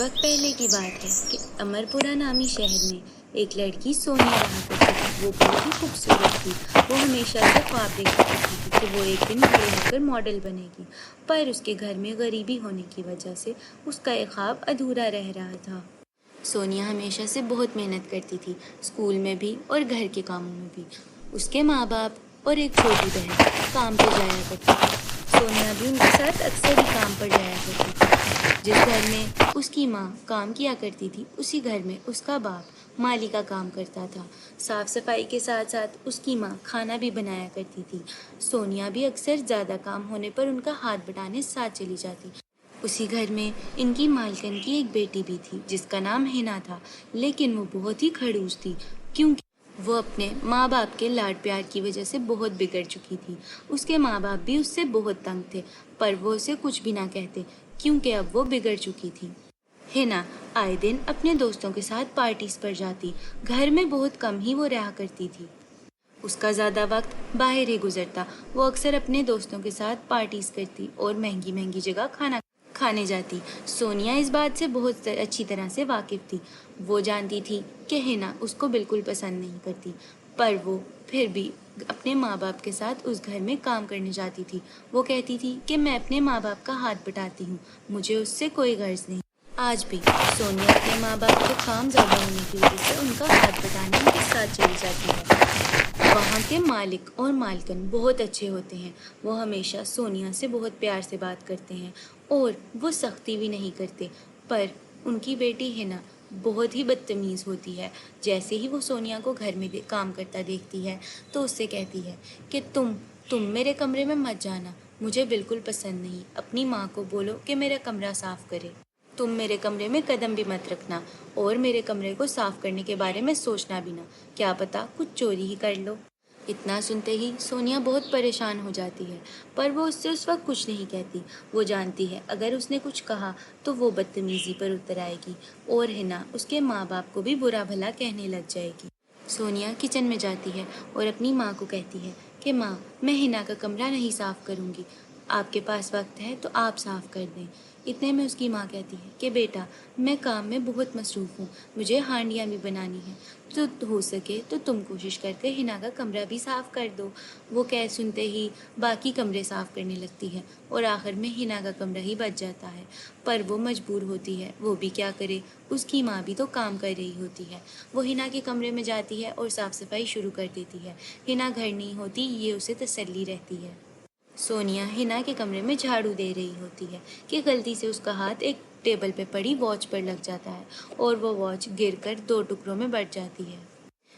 कुछ वक्त पहले की बात है कि अमरपुरा नामी शहर में एक लड़की सोनिया रहा करती थी। वो बहुत ही खूबसूरत थी। वो हमेशा से ख्वाब देखा करती थी कि वो एक दिन बड़े होकर मॉडल बनेगी, पर उसके घर में गरीबी होने की वजह से उसका ये ख्वाब अधूरा रह रहा था। सोनिया हमेशा से बहुत मेहनत करती थी, स्कूल में भी और घर के कामों में भी। उसके माँ बाप और एक छोटी बहन काम पर जाया करती थी। सोनिया भी उनके साथ अक्सर ही काम पर जाया करती थी। जिस घर में उसकी माँ काम किया करती थी, उसी घर में उसका बाप माली का काम करता था। साफ सफाई के साथ साथ उसकी माँ खाना भी बनाया करती थी। सोनिया भी अक्सर ज़्यादा काम होने पर उनका हाथ बटाने साथ चली जाती। उसी घर में इनकी मालकिन की एक बेटी भी थी जिसका नाम हिना था, लेकिन वो बहुत ही खड़ूस थी क्योंकि वो अपने माँ बाप के लाड प्यार की वजह से बहुत बिगड़ चुकी थी। उसके माँ बाप भी उससे बहुत तंग थे, पर वो उसे कुछ भी ना कहते क्योंकि अब वो बिगड़ चुकी थी। हिना आए दिन अपने दोस्तों के साथ पार्टीज पर जाती। घर में बहुत कम ही वो रहा करती थी। उसका ज़्यादा वक्त बाहर ही गुजरता। वो अक्सर अपने दोस्तों के साथ पार्टीज करती और महंगी महंगी जगह खाना खाने जाती। सोनिया इस बात से बहुत अच्छी तरह से वाकिफ थी। वो जानती थी कि हिना उसको बिल्कुल पसंद नहीं करती, पर वो फिर भी अपने माँ बाप के साथ उस घर में काम करने जाती थी। वो कहती थी कि मैं अपने माँ बाप का हाथ बटाती हूँ, मुझे उससे कोई गर्ज नहीं। आज भी सोनिया अपने माँ बाप के काम ज़्यादा होने की वजह से उनका हाथ बटाने उनके साथ चली जाती है। वहाँ के मालिक और मालकिन बहुत अच्छे होते हैं। वो हमेशा सोनिया से बहुत प्यार से बात करते हैं और वो सख्ती भी नहीं करते, पर उनकी बेटी हिना बहुत ही बदतमीज़ होती है। जैसे ही वो सोनिया को घर में काम करता देखती है तो उससे कहती है कि तुम मेरे कमरे में मत जाना, मुझे बिल्कुल पसंद नहीं। अपनी माँ को बोलो कि मेरा कमरा साफ़ करे। तुम मेरे कमरे में कदम भी मत रखना और मेरे कमरे को साफ करने के बारे में सोचना भी ना, क्या पता कुछ चोरी ही कर लो। इतना सुनते ही सोनिया बहुत परेशान हो जाती है, पर वो उससे उस वक्त कुछ नहीं कहती। वो जानती है अगर उसने कुछ कहा तो वो बदतमीजी पर उतर आएगी और हिना उसके माँ बाप को भी बुरा भला कहने लग जाएगी। सोनिया किचन में जाती है और अपनी माँ को कहती है कि माँ, मैं हिना का कमरा नहीं साफ करूँगी, आपके पास वक्त है तो आप साफ कर दें। इतने में उसकी माँ कहती है कि बेटा, मैं काम में बहुत मसरूफ़ हूँ, मुझे हांडियाँ भी बनानी हैं, तो हो सके तो तुम कोशिश करके हिना का कमरा भी साफ़ कर दो। वो कह सुनते ही बाकी कमरे साफ़ करने लगती है और आखिर में हिना का कमरा ही बच जाता है, पर वो मजबूर होती है। वो भी क्या करे, उसकी माँ भी तो काम कर रही होती है। वो हिना के कमरे में जाती है और साफ़ सफाई शुरू कर देती है। हिना घर नहीं होती, ये उसे तसल्ली रहती है। सोनिया हिना के कमरे में झाड़ू दे रही होती है कि गलती से उसका हाथ एक टेबल पे पड़ी वॉच पर लग जाता है और वो वॉच गिरकर 2 टुकड़ों में बट जाती है।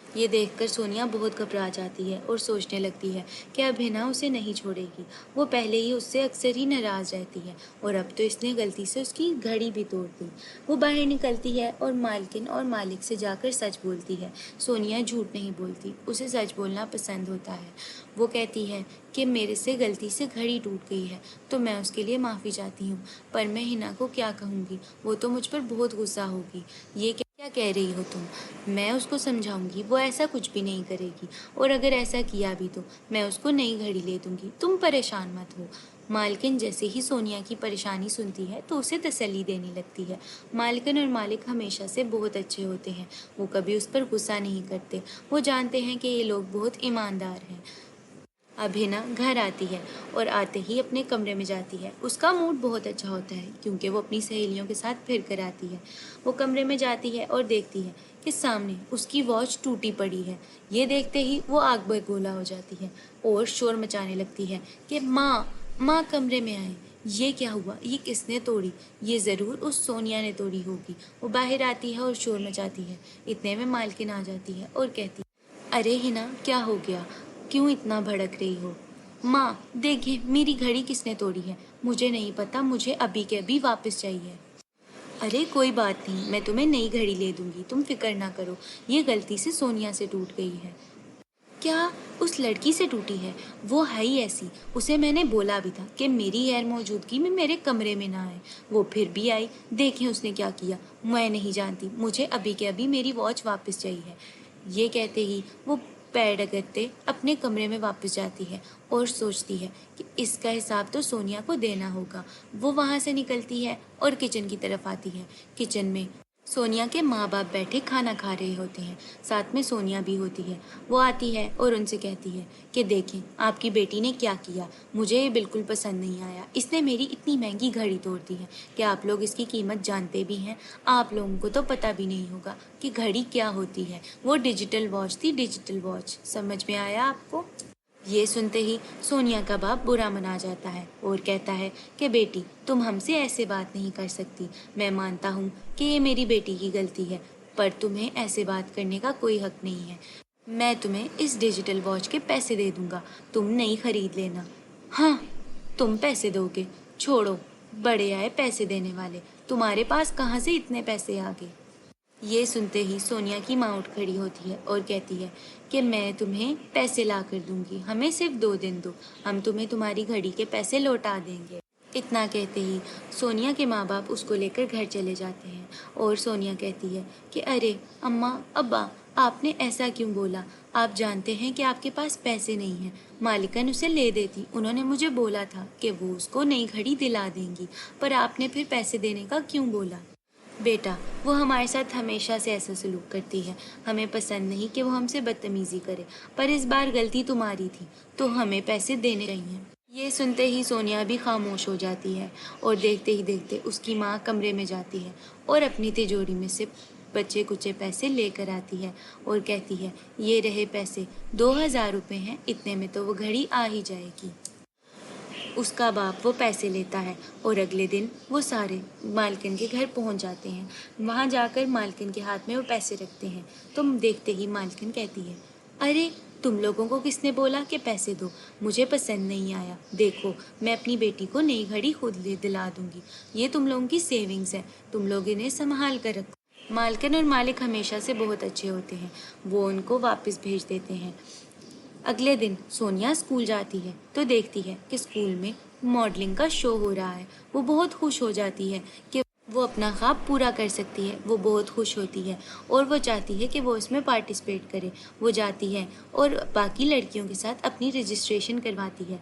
ये देखकर सोनिया बहुत घबरा जाती है और सोचने लगती है कि अब हिना उसे नहीं छोड़ेगी। वो पहले ही उससे अक्सर ही नाराज़ रहती है और अब तो इसने गलती से उसकी घड़ी भी तोड़ दी। वो बाहर निकलती है और मालकिन और मालिक से जाकर सच बोलती है। सोनिया झूठ नहीं बोलती, उसे सच बोलना पसंद होता है। वो कहती है कि मेरे से गलती से घड़ी टूट गई है तो मैं उसके लिए माफ़ी चाहती हूँ, पर मैं हिना को क्या कहूँगी, वो तो मुझ पर बहुत गुस्सा होगी। ये क्या कह रही हो तुम? मैं उसको समझाऊंगी, वो ऐसा कुछ भी नहीं करेगी, और अगर ऐसा किया भी तो मैं उसको नई घड़ी ले दूंगी, तुम परेशान मत हो। मालकिन जैसे ही सोनिया की परेशानी सुनती है तो उसे तसल्ली देने लगती है। मालकिन और मालिक हमेशा से बहुत अच्छे होते हैं, वो कभी उस पर गुस्सा नहीं करते। वो जानते हैं कि ये लोग बहुत ईमानदार हैं। अब हिना घर आती है और आते ही अपने कमरे में जाती है। उसका मूड बहुत अच्छा होता है क्योंकि वो अपनी सहेलियों के साथ फिर कर आती है। वो कमरे में जाती है और देखती है कि सामने उसकी वॉच टूटी पड़ी है। ये देखते ही वो आग बगोला हो जाती है और शोर मचाने लगती है कि माँ, माँ कमरे में आए। ये क्या हुआ, ये किसने तोड़ी? ये ज़रूर उस सोनिया ने तोड़ी होगी। वो बाहर आती है और शोर मचाती है। इतने में मालकिन आ जाती है और कहती है, अरे हिना, क्या हो गया, क्यों इतना भड़क रही हो? माँ देखिए, मेरी घड़ी किसने तोड़ी है? मुझे नहीं पता, मुझे अभी के अभी वापस चाहिए। अरे कोई बात नहीं, मैं तुम्हें नई घड़ी ले दूंगी, तुम फिक्र ना करो, ये गलती से सोनिया से टूट गई है। क्या उस लड़की से टूटी है? वो है ही ऐसी, उसे मैंने बोला भी था कि मेरी गैर मौजूदगी में मेरे कमरे में ना आए, वो फिर भी आई। देखें उसने क्या किया। मैं नहीं जानती, मुझे अभी के अभी मेरी वॉच वापस चाहिए। ये कहते ही वो पैर रगड़ते अपने कमरे में वापस जाती है और सोचती है कि इसका हिसाब तो सोनिया को देना होगा। वो वहाँ से निकलती है और किचन की तरफ आती है। किचन में सोनिया के माँ बाप बैठे खाना खा रहे होते हैं, साथ में सोनिया भी होती है। वो आती है और उनसे कहती है कि देखें आपकी बेटी ने क्या किया, मुझे ये बिल्कुल पसंद नहीं आया। इसने मेरी इतनी महंगी घड़ी तोड़ दी है। क्या आप लोग इसकी कीमत जानते भी हैं? आप लोगों को तो पता भी नहीं होगा कि घड़ी क्या होती है। वो डिजिटल वॉच थी, डिजिटल वॉच। समझ में आया आपको? ये सुनते ही सोनिया का बाप बुरा मना जाता है और कहता है कि बेटी तुम हमसे ऐसे बात नहीं कर सकती। मैं मानता हूँ कि ये मेरी बेटी की गलती है, पर तुम्हें ऐसे बात करने का कोई हक नहीं है। मैं तुम्हें इस डिजिटल वॉच के पैसे दे दूँगा, तुम नई खरीद लेना। हाँ, तुम पैसे दोगे? छोड़ो, बड़े आए पैसे देने वाले। तुम्हारे पास कहाँ से इतने पैसे आ गए? ये सुनते ही सोनिया की माँ उठ खड़ी होती है और कहती है कि मैं तुम्हें पैसे ला कर दूंगी, हमें सिर्फ 2 दिन दो, हम तुम्हें तुम्हारी घड़ी के पैसे लौटा देंगे। इतना कहते ही सोनिया के माँ बाप उसको लेकर घर चले जाते हैं और सोनिया कहती है कि अरे अम्मा अब्बा, आपने ऐसा क्यों बोला? आप जानते हैं कि आपके पास पैसे नहीं हैं। मालिकन उसे ले देती, उन्होंने मुझे बोला था कि वो उसको नई घड़ी दिला देंगी, पर आपने फिर पैसे देने का क्यों बोला? बेटा, वो हमारे साथ हमेशा से ऐसा सलूक करती है। हमें पसंद नहीं कि वो हमसे बदतमीजी करे, पर इस बार गलती तुम्हारी थी, तो हमें पैसे देने चाहिए। ये सुनते ही सोनिया भी खामोश हो जाती है और देखते ही देखते उसकी माँ कमरे में जाती है और अपनी तिजोरी में से बचे कुचे पैसे लेकर आती है और कहती है ये रहे पैसे, 2000 रुपये हैं, इतने में तो वो घड़ी आ ही जाएगी। उसका बाप वो पैसे लेता है और अगले दिन वो सारे मालकिन के घर पहुंच जाते हैं। वहां जाकर मालकिन के हाथ में वो पैसे रखते हैं। तुम देखते ही मालकिन कहती है, अरे तुम लोगों को किसने बोला कि पैसे दो? मुझे पसंद नहीं आया। देखो, मैं अपनी बेटी को नई घड़ी खुद ले दिला दूंगी। ये तुम लोगों की सेविंग्स है, तुम लोग इन्हें संभाल कर रखो। मालकिन और मालिक हमेशा से बहुत अच्छे होते हैं, वो उनको वापस भेज देते हैं। अगले दिन सोनिया स्कूल जाती है तो देखती है कि स्कूल में मॉडलिंग का शो हो रहा है। वो बहुत खुश हो जाती है कि वो अपना ख्वाब पूरा कर सकती है। वो बहुत खुश होती है और वो चाहती है कि वो इसमें पार्टिसिपेट करे। वो जाती है और बाकी लड़कियों के साथ अपनी रजिस्ट्रेशन करवाती है।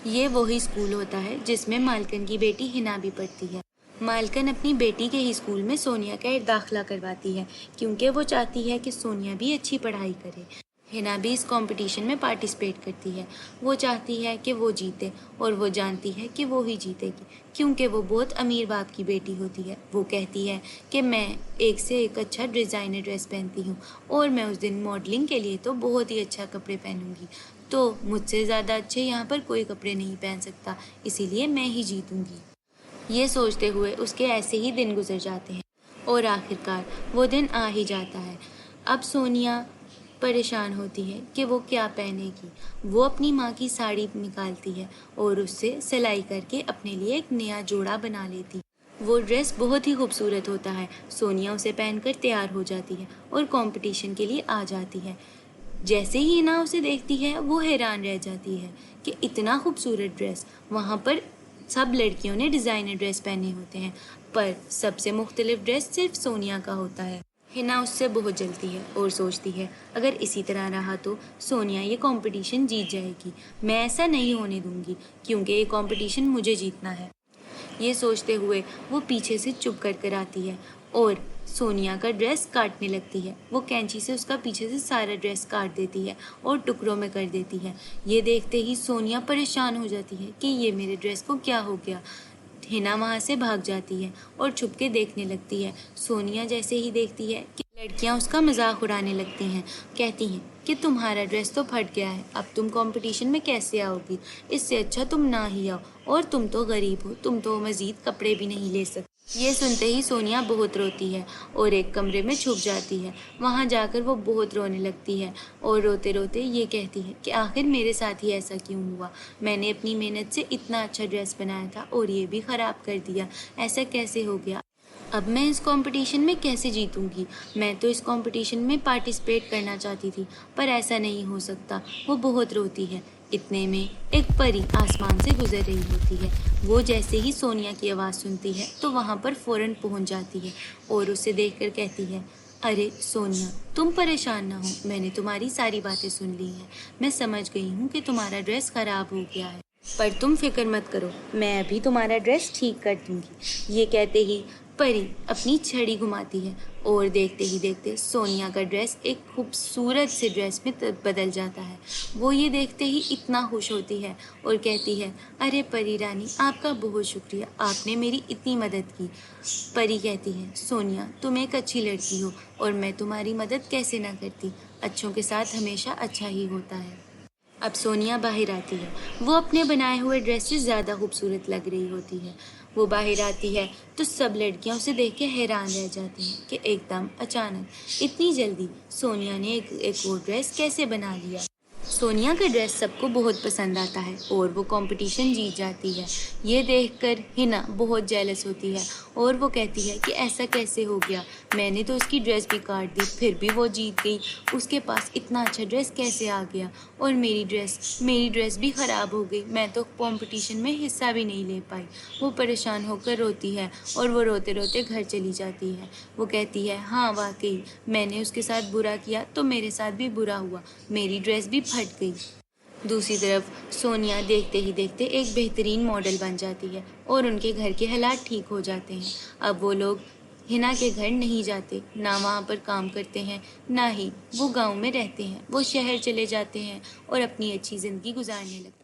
ये वही स्कूल होता है जिसमें मालकिन की बेटी हिना भी पढ़ती है। मालकिन अपनी बेटी के ही स्कूल में सोनिया का दाखिला करवाती है क्योंकि वो चाहती है कि सोनिया भी अच्छी पढ़ाई करे। हिना भी इस कंपटीशन में पार्टिसिपेट करती है। वो चाहती है कि वो जीते और वो जानती है कि वो ही जीतेगी क्योंकि वो बहुत अमीर बाप की बेटी होती है। वो कहती है कि मैं एक से एक अच्छा डिज़ाइनर ड्रेस पहनती हूँ और मैं उस दिन मॉडलिंग के लिए तो बहुत ही अच्छा कपड़े पहनूंगी, तो मुझसे ज़्यादा अच्छे यहाँ पर कोई कपड़े नहीं पहन सकता, इसीलिए मैं ही जीतूंगी। ये सोचते हुए उसके ऐसे ही दिन गुजर जाते हैं और आखिरकार वो दिन आ ही जाता है। अब सोनिया परेशान होती है कि वो क्या पहनेगी। वो अपनी माँ की साड़ी निकालती है और उससे सिलाई करके अपने लिए एक नया जोड़ा बना लेती है। वो ड्रेस बहुत ही खूबसूरत होता है। सोनिया उसे पहनकर तैयार हो जाती है और कंपटीशन के लिए आ जाती है। जैसे ही हिना उसे देखती है वो हैरान रह जाती है कि इतना खूबसूरत ड्रेस। वहाँ पर सब लड़कियों ने डिज़ाइनर ड्रेस पहने होते हैं, पर सबसे मुख्तलिफ ड्रेस सिर्फ सोनिया का होता है। हिना उससे बहुत जलती है और सोचती है अगर इसी तरह रहा तो सोनिया ये कंपटीशन जीत जाएगी। मैं ऐसा नहीं होने दूंगी क्योंकि ये कंपटीशन मुझे जीतना है। ये सोचते हुए वो पीछे से चुप कर कर आती है और सोनिया का ड्रेस काटने लगती है। वो कैंची से उसका पीछे से सारा ड्रेस काट देती है और टुकड़ों में कर देती है। ये देखते ही सोनिया परेशान हो जाती है कि ये मेरे ड्रेस को क्या हो गया। हिना वहाँ से भाग जाती है और छुप के देखने लगती है। सोनिया जैसे ही देखती है कि लड़कियाँ उसका मजाक उड़ाने लगती हैं, कहती हैं कि तुम्हारा ड्रेस तो फट गया है, अब तुम कंपटीशन में कैसे आओगी? इससे अच्छा तुम ना ही आओ, और तुम तो गरीब हो, तुम तो मज़ीद कपड़े भी नहीं ले सकते। ये सुनते ही सोनिया बहुत रोती है और एक कमरे में छुप जाती है। वहाँ जाकर वो बहुत रोने लगती है और रोते रोते ये कहती है कि आखिर मेरे साथ ही ऐसा क्यों हुआ? मैंने अपनी मेहनत से इतना अच्छा ड्रेस बनाया था और ये भी ख़राब कर दिया। ऐसा कैसे हो गया? अब मैं इस कंपटीशन में कैसे जीतूंगी? मैं तो इस कंपटीशन में पार्टिसिपेट करना चाहती थी, पर ऐसा नहीं हो सकता। वो बहुत रोती है। इतने में एक परी आसमान से गुजर रही होती है। वो जैसे ही सोनिया की आवाज़ सुनती है तो वहाँ पर फ़ौरन पहुँच जाती है और उसे देखकर कहती है, अरे सोनिया, तुम परेशान ना हो, मैंने तुम्हारी सारी बातें सुन ली हैं। मैं समझ गई हूँ कि तुम्हारा ड्रेस खराब हो गया है, पर तुम फिक्र मत करो, मैं अभी तुम्हारा ड्रेस ठीक कर दूंगी। ये कहते ही परी अपनी छड़ी घुमाती है और देखते ही देखते सोनिया का ड्रेस एक खूबसूरत से ड्रेस में बदल जाता है। वो ये देखते ही इतना खुश होती है और कहती है, अरे परी रानी, आपका बहुत शुक्रिया, आपने मेरी इतनी मदद की। परी कहती है, सोनिया तुम एक अच्छी लड़की हो और मैं तुम्हारी मदद कैसे ना करती। अच्छों के साथ हमेशा अच्छा ही होता है। अब सोनिया बाहर आती है। वो अपने बनाए हुए ड्रेस से ज़्यादा खूबसूरत लग रही होती है। वो बाहर आती है तो सब लड़कियां उसे देख के हैरान रह जाती हैं कि एकदम अचानक इतनी जल्दी सोनिया ने एक और ड्रेस कैसे बना लिया। सोनिया का ड्रेस सबको बहुत पसंद आता है और वो कंपटीशन जीत जाती है। ये देखकर हिना बहुत जेलस होती है और वो कहती है कि ऐसा कैसे हो गया, मैंने तो उसकी ड्रेस भी काट दी, फिर भी वो जीत गई। उसके पास इतना अच्छा ड्रेस कैसे आ गया और मेरी ड्रेस भी ख़राब हो गई, मैं तो कंपटीशन में हिस्सा भी नहीं ले पाई। वो परेशान होकर रोती है और वो रोते रोते घर चली जाती है। वो कहती है, हाँ वाकई मैंने उसके साथ बुरा किया तो मेरे साथ भी बुरा हुआ, मेरी ड्रेस भी फट गई। दूसरी तरफ सोनिया देखते ही देखते एक बेहतरीन मॉडल बन जाती है और उनके घर के हालात ठीक हो जाते हैं। अब वो लोग हिना के घर नहीं जाते, ना वहाँ पर काम करते हैं, ना ही वो गांव में रहते हैं। वो शहर चले जाते हैं और अपनी अच्छी ज़िंदगी गुजारने लगते हैं।